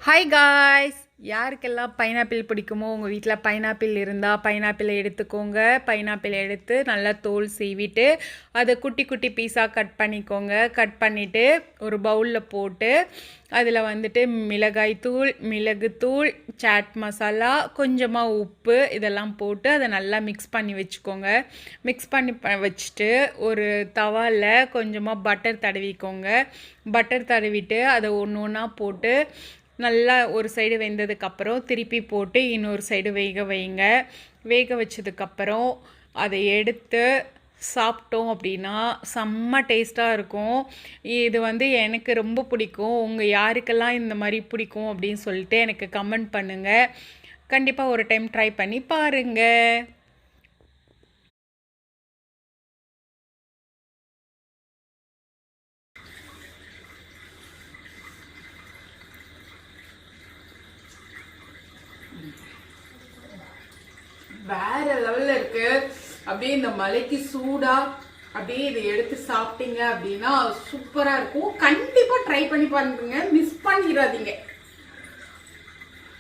Hi guys, யாருக்கெல்லாம் pineapple பிடிக்குமோ உங்கள் வீட்டில் பைனாப்பிள் இருந்தால் பைனாப்பிளை எடுத்துக்கோங்க. பைனாப்பிளை எடுத்து நல்லா தோல் சீவிட்டு அதை குட்டி குட்டி பீஸாக கட் பண்ணிக்கோங்க. கட் பண்ணிவிட்டு ஒரு பவுலில் போட்டு அதில் வந்துட்டு மிளகாய்த்தூள், மிளகுத்தூள், சாட் மசாலா, கொஞ்சமாக உப்பு இதெல்லாம் போட்டு அதை நல்லா மிக்ஸ் பண்ணி வச்சுக்கோங்க. மிக்ஸ் பண்ணி வச்சுட்டு ஒரு தவாவில் கொஞ்சமாக பட்டர் தடவிக்கோங்க. பட்டர் தடவிட்டு அதை ஒன்று ஒன்றா போட்டு நல்லா ஒரு சைடு வெந்ததுக்கப்புறம் திருப்பி போட்டு இன்னொரு சைடு வேக வைங்க. வேக வச்சதுக்கப்புறம் அதை எடுத்து சாப்பிட்டோம் அப்படின்னா செம்ம டேஸ்ட்டாக இருக்கும். இது எனக்கு ரொம்ப பிடிக்கும். உங்கள் யாருக்கெல்லாம் இந்த மாதிரி பிடிக்கும் அப்படின்னு சொல்லிட்டு எனக்கு கமெண்ட் பண்ணுங்கள். கண்டிப்பாக ஒரு டைம் ட்ரை பண்ணி பாருங்கள். வேற லெவல்ல இருக்கு. அப்படியே இந்த மலைக்கு சூடா அப்படியே இதை எடுத்து சாப்பிட்டீங்க அப்படின்னா சூப்பரா இருக்கும். கண்டிப்பா ட்ரை பண்ணி பாருங்க, மிஸ் பண்ணிடாதீங்க.